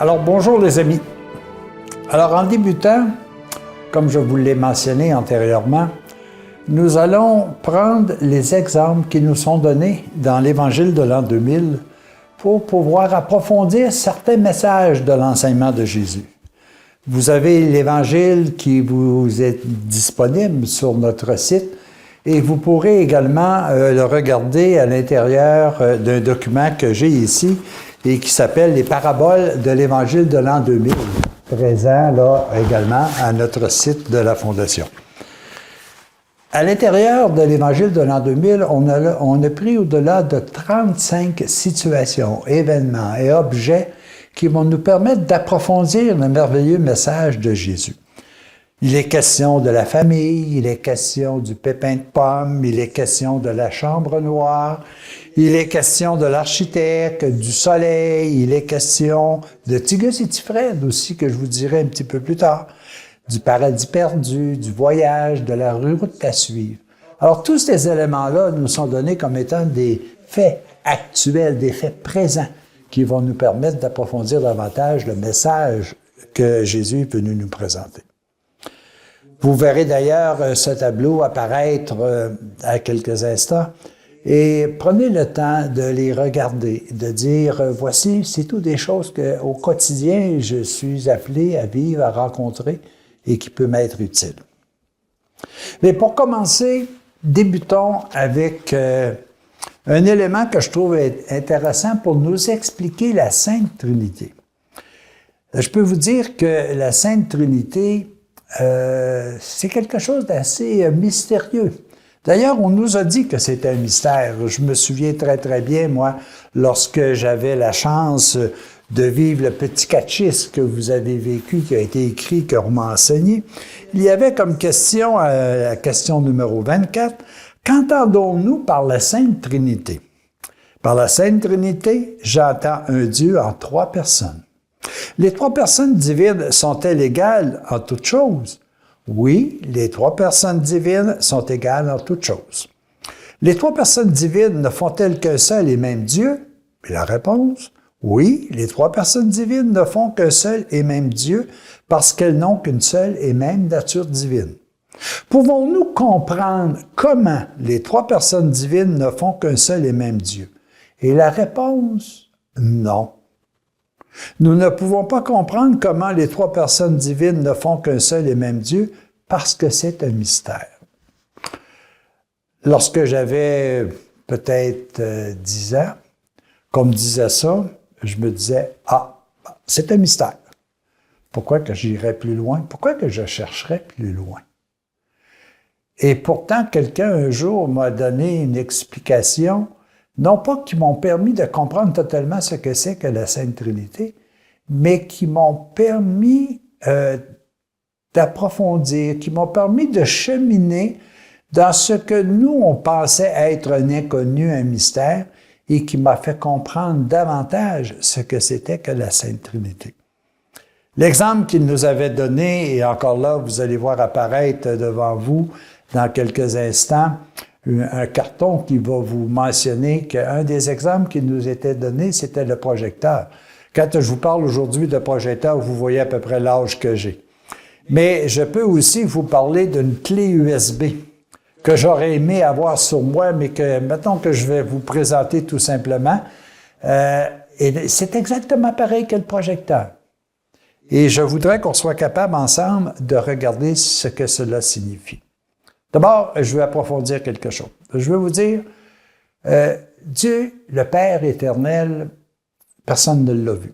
Alors, bonjour les amis. Alors, en débutant, comme je vous l'ai mentionné antérieurement, nous allons prendre les exemples qui nous sont donnés dans l'Évangile de l'an 2000 pour pouvoir approfondir certains messages de l'enseignement de Jésus. Vous avez l'Évangile qui vous est disponible sur notre site et vous pourrez également le regarder à l'intérieur d'un document que j'ai ici et qui s'appelle « Les paraboles de l'Évangile de l'an 2000 », présent là également à notre site de la Fondation. À l'intérieur de l'Évangile de l'an 2000, on a pris au-delà de 35 situations, événements et objets qui vont nous permettre d'approfondir le merveilleux message de Jésus. Il est question de la famille, il est question du pépin de pomme, il est question de la chambre noire, il est question de l'architecte, du soleil, il est question de Tigus et Tifred aussi, que je vous dirai un petit peu plus tard, du paradis perdu, du voyage, de la route à suivre. Alors, tous ces éléments-là nous sont donnés comme étant des faits actuels, des faits présents, qui vont nous permettre d'approfondir davantage le message que Jésus est venu nous présenter. Vous verrez d'ailleurs ce tableau apparaître à quelques instants et prenez le temps de les regarder, de dire « Voici, c'est tout des choses qu'au quotidien, je suis appelé à vivre, à rencontrer et qui peut m'être utile. » Mais pour commencer, débutons avec un élément que je trouve intéressant pour nous expliquer la Sainte Trinité. Je peux vous dire que la Sainte Trinité, c'est quelque chose d'assez mystérieux. D'ailleurs, on nous a dit que c'était un mystère. Je me souviens très, très bien, moi, lorsque j'avais la chance de vivre le petit catéchisme que vous avez vécu, qui a été écrit, qu'on m'a enseigné. Il y avait comme question, la question numéro 24, « Qu'entendons-nous par la Sainte Trinité? » Par la Sainte Trinité, j'entends un Dieu en trois personnes. Les trois personnes divines sont-elles égales en toutes choses? Oui, les trois personnes divines sont égales en toutes choses. Les trois personnes divines ne font-elles qu'un seul et même Dieu? Et la réponse, oui, les trois personnes divines ne font qu'un seul et même Dieu parce qu'elles n'ont qu'une seule et même nature divine. Pouvons-nous comprendre comment les trois personnes divines ne font qu'un seul et même Dieu? Et la réponse, non. Nous ne pouvons pas comprendre comment les trois personnes divines ne font qu'un seul et même Dieu parce que c'est un mystère. Lorsque j'avais peut-être 10 ans, qu'on me disait ça, je me disais, « Ah, c'est un mystère. Pourquoi que j'irais plus loin? Pourquoi que je chercherais plus loin? » Et pourtant, quelqu'un un jour m'a donné une explication, non pas qui m'ont permis de comprendre totalement ce que c'est que la Sainte Trinité, mais qui m'ont permis d'approfondir, qui m'ont permis de cheminer dans ce que nous, on pensait être un inconnu, un mystère, et qui m'a fait comprendre davantage ce que c'était que la Sainte Trinité. L'exemple qu'il nous avait donné, et encore là, vous allez voir apparaître devant vous dans quelques instants, un carton qui va vous mentionner qu'un des exemples qui nous était donné, c'était le projecteur. Quand je vous parle aujourd'hui de projecteur, vous voyez à peu près l'âge que j'ai. Mais je peux aussi vous parler d'une clé USB que j'aurais aimé avoir sur moi, mais que, mettons que je vais vous présenter tout simplement. Et c'est exactement pareil que le projecteur. Et je voudrais qu'on soit capable ensemble de regarder ce que cela signifie. D'abord, je vais approfondir quelque chose. Je vais vous dire, Dieu, le Père éternel, personne ne l'a vu.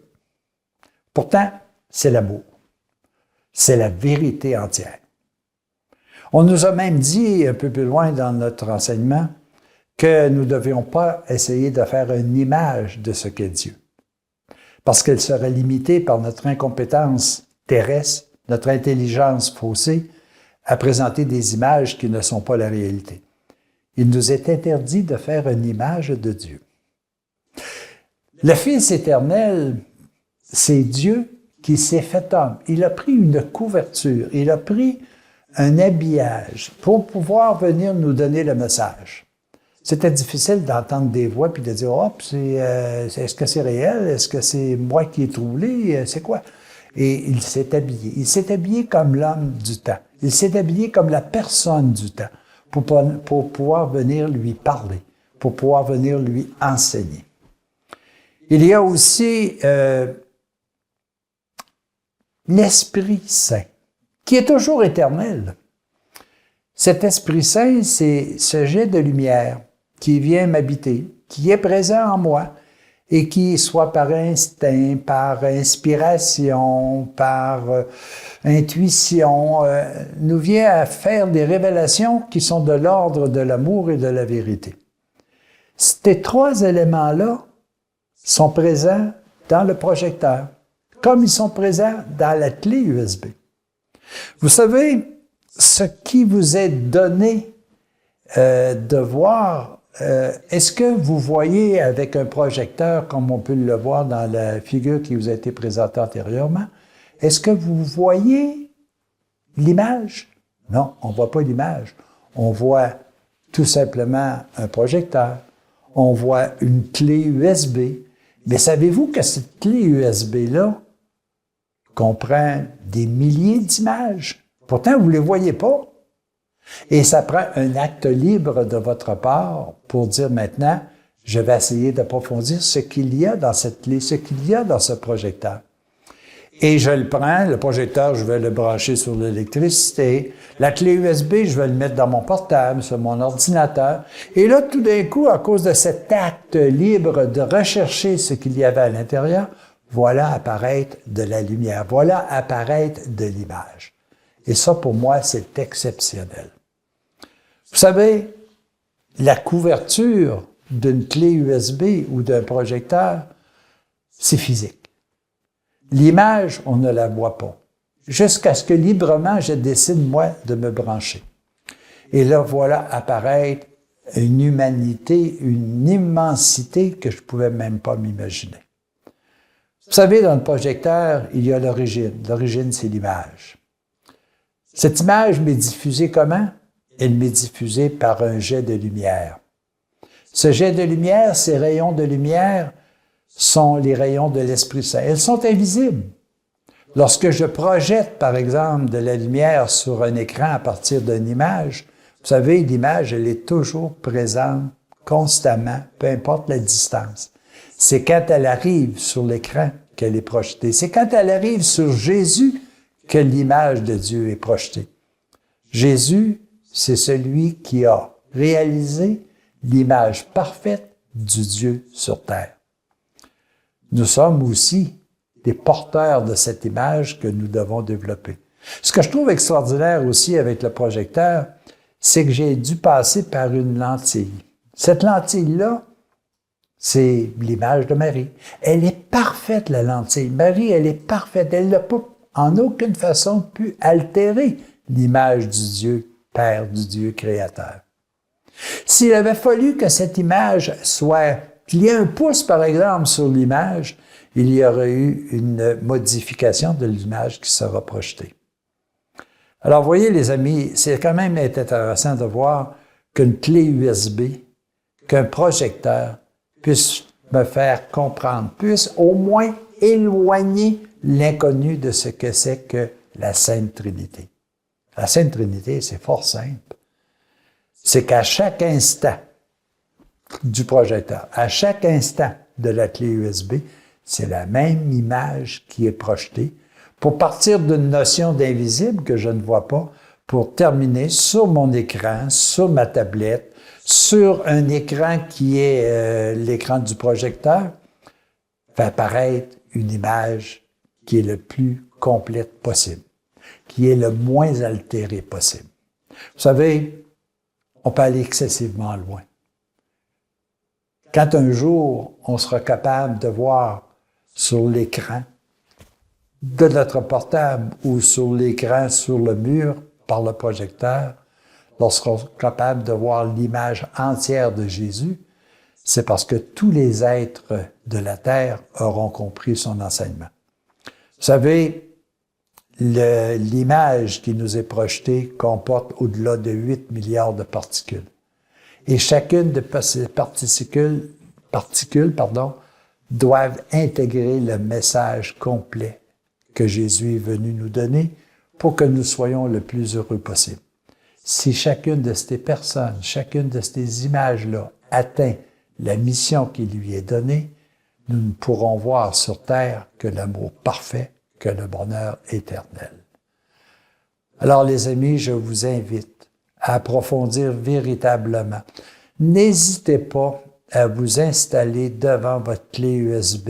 Pourtant, c'est l'amour. C'est la vérité entière. On nous a même dit, un peu plus loin dans notre enseignement, que nous ne devions pas essayer de faire une image de ce qu'est Dieu, parce qu'elle serait limitée par notre incompétence terrestre, notre intelligence faussée, à présenter des images qui ne sont pas la réalité. Il nous est interdit de faire une image de Dieu. Le Fils éternel, c'est Dieu qui s'est fait homme. Il a pris une couverture, il a pris un habillage pour pouvoir venir nous donner le message. C'était difficile d'entendre des voix puis de dire, oh, est-ce que c'est réel? Est-ce que c'est moi qui ai troublé? C'est quoi? Et il s'est habillé. Il s'est habillé comme l'homme du temps. Il s'est habillé comme la personne du temps pour pouvoir venir lui parler, pour pouvoir venir lui enseigner. Il y a aussi l'Esprit Saint, qui est toujours éternel. Cet Esprit Saint, c'est ce jet de lumière qui vient m'habiter, qui est présent en moi et qui, soit par instinct, par inspiration, par intuition, nous vient à faire des révélations qui sont de l'ordre de l'amour et de la vérité. Ces trois éléments-là sont présents dans le projecteur, comme ils sont présents dans la clé USB. Vous savez, ce qui vous est donné de voir, est-ce que vous voyez avec un projecteur, comme on peut le voir dans la figure qui vous a été présentée antérieurement, est-ce que vous voyez l'image? Non, on ne voit pas l'image. On voit tout simplement un projecteur. On voit une clé USB. Mais savez-vous que cette clé USB-là comprend des milliers d'images? Pourtant, vous ne les voyez pas. Et ça prend un acte libre de votre part pour dire maintenant, je vais essayer d'approfondir ce qu'il y a dans cette clé, ce qu'il y a dans ce projecteur. Et je le prends, le projecteur, je vais le brancher sur l'électricité. La clé USB, je vais le mettre dans mon portable, sur mon ordinateur. Et là, tout d'un coup, à cause de cet acte libre de rechercher ce qu'il y avait à l'intérieur, voilà apparaître de la lumière, voilà apparaître de l'image. Et ça, pour moi, c'est exceptionnel. Vous savez, la couverture d'une clé USB ou d'un projecteur, c'est physique. L'image, on ne la voit pas. Jusqu'à ce que librement, je décide, moi, de me brancher. Et là, voilà apparaître une humanité, une immensité que je ne pouvais même pas m'imaginer. Vous savez, dans le projecteur, il y a l'origine. L'origine, c'est l'image. Cette image m'est diffusée comment? Elle m'est diffusée par un jet de lumière. Ce jet de lumière, ces rayons de lumière, sont les rayons de l'Esprit Saint. Elles sont invisibles. Lorsque je projette, par exemple, de la lumière sur un écran à partir d'une image, vous savez, l'image, elle est toujours présente, constamment, peu importe la distance. C'est quand elle arrive sur l'écran qu'elle est projetée. C'est quand elle arrive sur Jésus que l'image de Dieu est projetée. Jésus, c'est celui qui a réalisé l'image parfaite du Dieu sur terre. Nous sommes aussi des porteurs de cette image que nous devons développer. Ce que je trouve extraordinaire aussi avec le projecteur, c'est que j'ai dû passer par une lentille. Cette lentille-là, c'est l'image de Marie. Elle est parfaite, la lentille. Marie, elle est parfaite. Elle n'a pas, en aucune façon, pu altérer l'image du Dieu Père, du Dieu Créateur. S'il avait fallu que cette image soit, qu'il y ait un pouce, par exemple, sur l'image, il y aurait eu une modification de l'image qui sera projetée. Alors, vous voyez, les amis, c'est quand même intéressant de voir qu'une clé USB, qu'un projecteur puisse me faire comprendre, puisse au moins éloigner l'inconnu de ce que c'est que la Sainte Trinité. La Sainte Trinité, c'est fort simple. C'est qu'à chaque instant du projecteur, à chaque instant de la clé USB, c'est la même image qui est projetée pour partir d'une notion d'invisible que je ne vois pas, pour terminer sur mon écran, sur ma tablette, sur un écran qui est l'écran du projecteur, fait apparaître une image qui est le plus complète possible, qui est le moins altérée possible. Vous savez, on peut aller excessivement loin. Quand un jour, on sera capable de voir sur l'écran de notre portable ou sur l'écran, sur le mur, par le projecteur, lorsqu'on sera capable de voir l'image entière de Jésus, c'est parce que tous les êtres de la terre auront compris son enseignement. Vous savez, l'image qui nous est projetée comporte au-delà de 8 milliards de particules. Et chacune de ces particules doivent intégrer le message complet que Jésus est venu nous donner pour que nous soyons le plus heureux possible. Si chacune de ces personnes, chacune de ces images-là atteint la mission qui lui est donnée, nous ne pourrons voir sur terre que l'amour parfait, que le bonheur éternel. Alors les amis, je vous invite à approfondir véritablement. N'hésitez pas à vous installer devant votre clé USB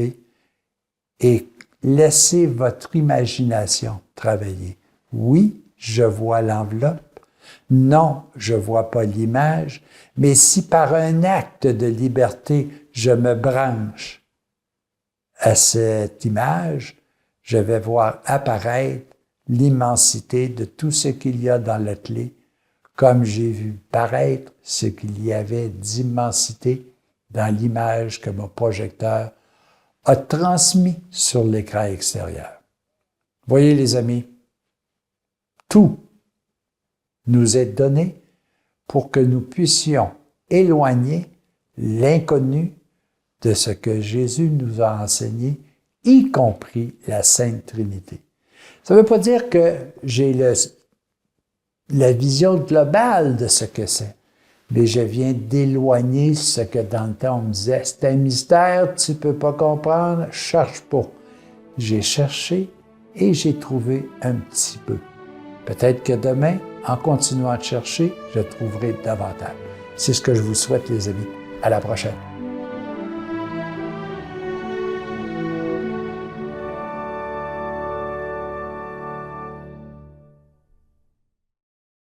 et laissez votre imagination travailler. Oui, je vois l'enveloppe. Non, je vois pas l'image. Mais si par un acte de liberté, je me branche à cette image, je vais voir apparaître l'immensité de tout ce qu'il y a dans la clé, comme j'ai vu paraître ce qu'il y avait d'immensité dans l'image que mon projecteur a transmis sur l'écran extérieur. Voyez les amis, tout nous est donné pour que nous puissions éloigner l'inconnu de ce que Jésus nous a enseigné, y compris la Sainte Trinité. Ça ne veut pas dire que j'ai la vision globale de ce que c'est, mais je viens d'éloigner ce que dans le temps on me disait, c'est un mystère, tu ne peux pas comprendre, cherche pas. J'ai cherché et j'ai trouvé un petit peu. Peut-être que demain, en continuant de chercher, je trouverai davantage. C'est ce que je vous souhaite, les amis. À la prochaine.